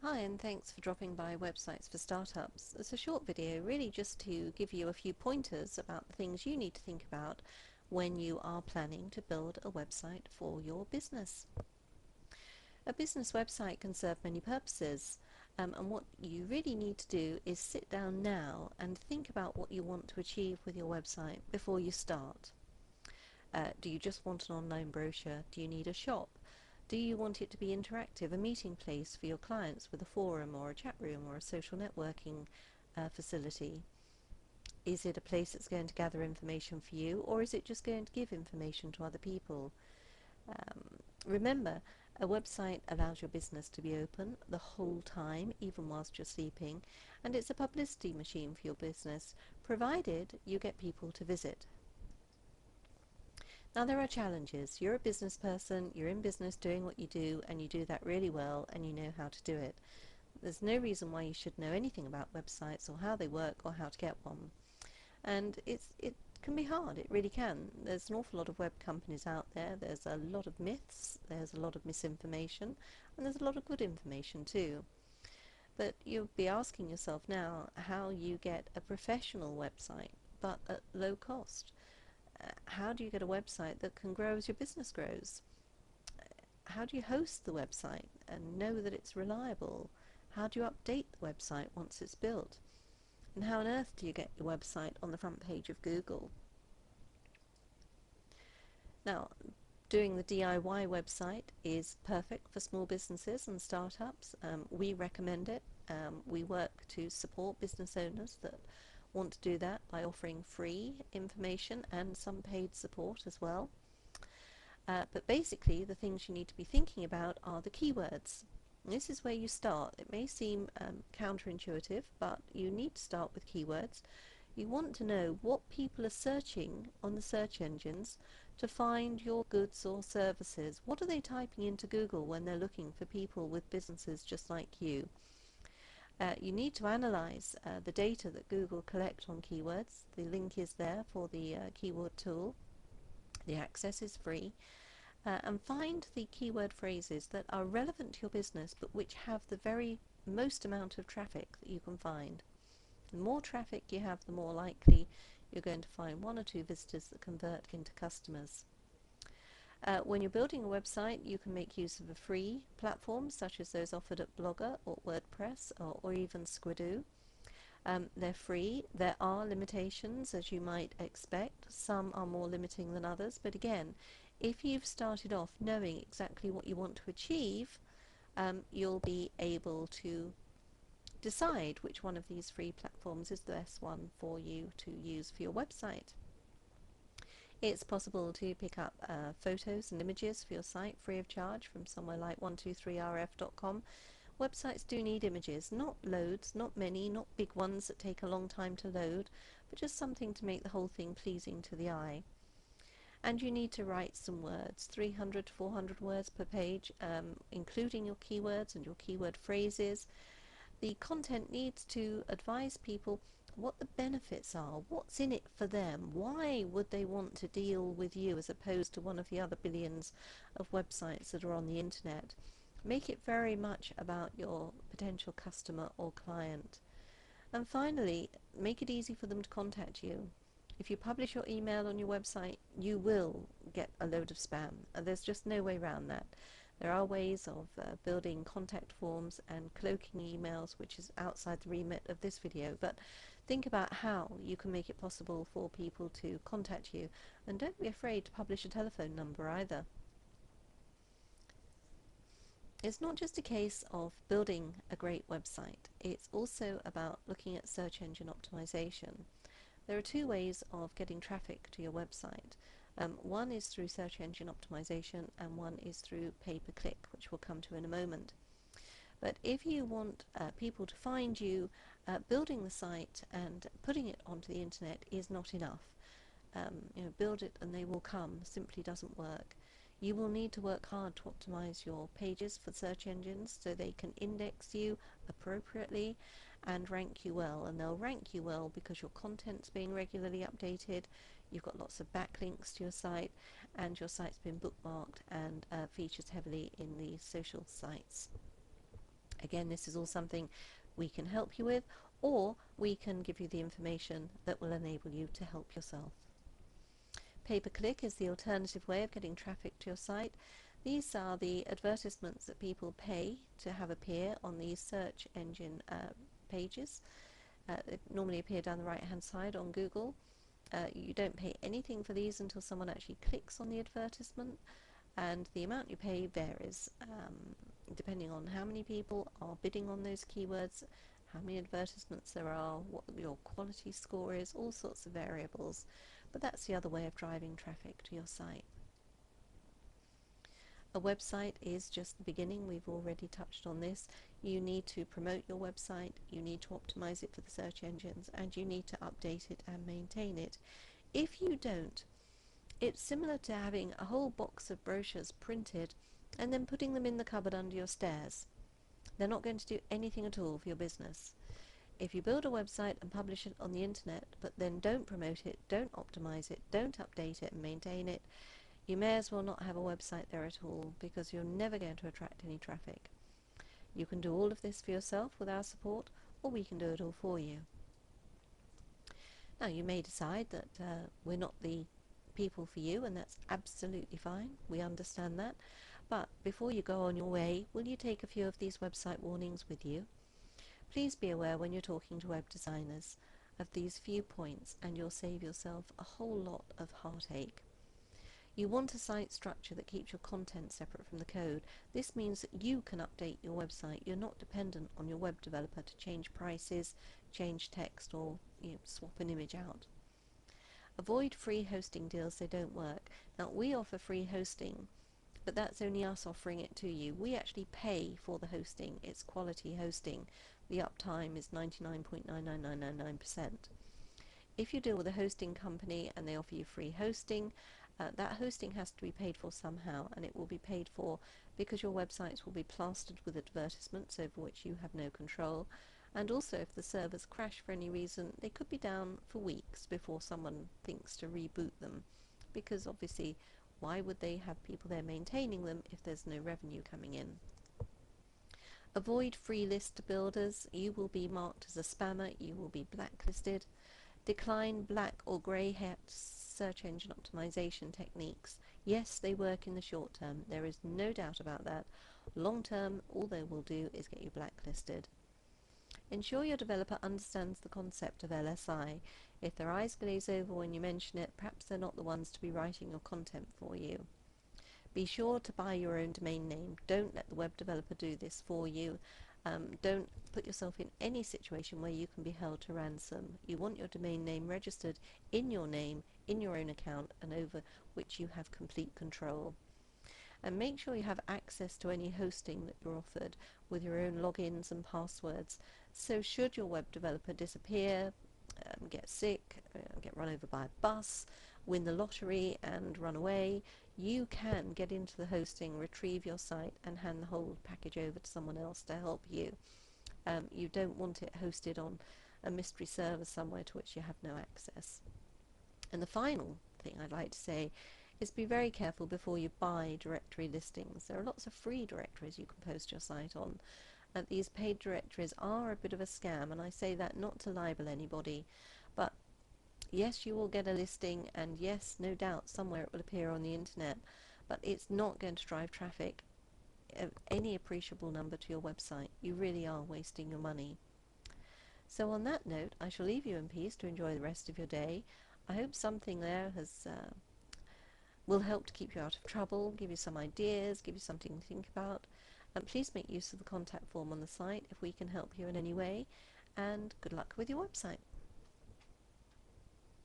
Hi, and thanks for dropping by Websites for Startups. It's a short video really just to give you a few pointers about the things you need to think about when you are planning to build a website for your business. A business website can serve many purposes, and what you really need to do is sit down now and think about what you want to achieve with your website before you start. Do you just want an online brochure? Do you need a shop? Do you want it to be interactive, a meeting place for your clients with a forum or a chat room or a social networking facility? Is it a place that's going to gather information for you, or is it just going to give information to other people? Remember, a website allows your business to be open the whole time, even whilst you're sleeping, and it's a publicity machine for your business, provided you get people to visit. Now, there are challenges. You're a business person, you're in business doing what you do, and you do that really well, and you know how to do it. There's no reason why you should know anything about websites or how they work or how to get one. And it can be hard, it really can. There's an awful lot of web companies out there, there's a lot of myths, there's a lot of misinformation, and there's a lot of good information too. But you'll be asking yourself now how you get a professional website, but at low cost. How do you get a website that can grow as your business grows? How do you host the website and know that it's reliable? How do you update the website once it's built? And how on earth do you get your website on the front page of Google? Now, doing the DIY website is perfect for small businesses and startups. We recommend it. We work to support business owners that want to do that by offering free information and some paid support as well. But basically, the things you need to be thinking about are the keywords. This is where you start. It may seem counterintuitive, but you need to start with keywords. You want to know what people are searching on the search engines to find your goods or services. What are they typing into Google when they're looking for people with businesses just like you? You need to analyze the data that Google collect on keywords. The link is there for the keyword tool. The access is free. And find the keyword phrases that are relevant to your business but which have the very most amount of traffic that you can find. The more traffic you have, the more likely you're going to find one or two visitors that convert into customers. When you're building a website, you can make use of a free platform such as those offered at Blogger or WordPress or even Squidoo. They're free. There are limitations, as you might expect. Some are more limiting than others, but again, if you've started off knowing exactly what you want to achieve, you'll be able to decide which one of these free platforms is the best one for you to use for your website. It's possible to pick up photos and images for your site free of charge from somewhere like 123rf.com. Websites do need images, not loads, not many, not big ones that take a long time to load, but just something to make the whole thing pleasing to the eye. And you need to write some words, 300 to 400 words per page, including your keywords and your keyword phrases. The content needs to advise people what the benefits are, what's in it for them, why would they want to deal with you as opposed to one of the other billions of websites that are on the internet. Make it very much about your potential customer or client. And finally, make it easy for them to contact you. If you publish your email on your website, you will get a load of spam. There's just no way around that. There are ways of building contact forms and cloaking emails, which is outside the remit of this video, but think about how you can make it possible for people to contact you. And don't be afraid to publish a telephone number either. It's not just a case of building a great website, it's also about looking at search engine optimization. There are two ways of getting traffic to your website. One is through search engine optimization and one is through pay-per-click, which we'll come to in a moment. But if you want people to find you, building the site and putting it onto the internet is not enough. Build it and they will come simply doesn't work. You will need to work hard to optimize your pages for search engines so they can index you appropriately and rank you well. And they'll rank you well because your content's being regularly updated, you've got lots of backlinks to your site, and your site's been bookmarked and features heavily in the social sites. Again, this is all something we can help you with, or we can give you the information that will enable you to help yourself. Pay-per-click is the alternative way of getting traffic to your site. These are the advertisements that people pay to have appear on these search engine pages. They normally appear down the right hand side on Google. You don't pay anything for these until someone actually clicks on the advertisement, and the amount you pay varies depending on how many people are bidding on those keywords, how many advertisements there are, what your quality score is, all sorts of variables. But that's the other way of driving traffic to your site. A website is just the beginning. We've already touched on this. You need to promote your website, you need to optimize it for the search engines, and you need to update it and maintain it. If you don't, it's similar to having a whole box of brochures printed and then putting them in the cupboard under your stairs. They're not going to do anything at all for your business. If you build a website and publish it on the internet, but then don't promote it, don't optimize it, don't update it and maintain it, you may as well not have a website there at all, because you're never going to attract any traffic. You can do all of this for yourself with our support, or we can do it all for you. Now, you may decide that we're not the people for you, and that's absolutely fine. We understand that. But before you go on your way, will you take a few of these website warnings with you? Please be aware when you're talking to web designers of these few points, and you'll save yourself a whole lot of heartache. You want a site structure that keeps your content separate from the code. This means that you can update your website. You're not dependent on your web developer to change prices, change text, or swap an image out. Avoid free hosting deals. They don't work. Now, we offer free hosting, but that's only us offering it to you. We actually pay for the hosting. It's quality hosting. The uptime is 99.99999%. If you deal with a hosting company and they offer you free hosting, that hosting has to be paid for somehow, and it will be paid for because your websites will be plastered with advertisements over which you have no control. And also, if the servers crash for any reason, they could be down for weeks before someone thinks to reboot them, because obviously, why would they have people there maintaining them if there's no revenue coming in? Avoid free list builders. You will be marked as a spammer. You will be blacklisted. Decline black or grey hat search engine optimization techniques. Yes, they work in the short term. There is no doubt about that. Long term, all they will do is get you blacklisted. Ensure your developer understands the concept of LSI. If their eyes glaze over when you mention it, perhaps they're not the ones to be writing your content for you. Be sure to buy your own domain name. Don't let the web developer do this for you. Don't put yourself in any situation where you can be held to ransom. You want your domain name registered in your name, in your own account, and over which you have complete control. And make sure you have access to any hosting that you're offered with your own logins and passwords. So should your web developer disappear, get sick, get run over by a bus, win the lottery and run away, you can get into the hosting, retrieve your site, and hand the whole package over to someone else to help you. You don't want it hosted on a mystery server somewhere to which you have no access. And the final thing I'd like to say is be very careful before you buy directory listings. There are lots of free directories you can post your site on. These paid directories are a bit of a scam, and I say that not to libel anybody, but yes, you will get a listing, and yes, no doubt somewhere it will appear on the internet, but it's not going to drive traffic of any appreciable number to your website. You really are wasting your money. So on that note, I shall leave you in peace to enjoy the rest of your day. I hope something there will help to keep you out of trouble, give you some ideas, give you something to think about. And please make use of the contact form on the site if we can help you in any way. And good luck with your website.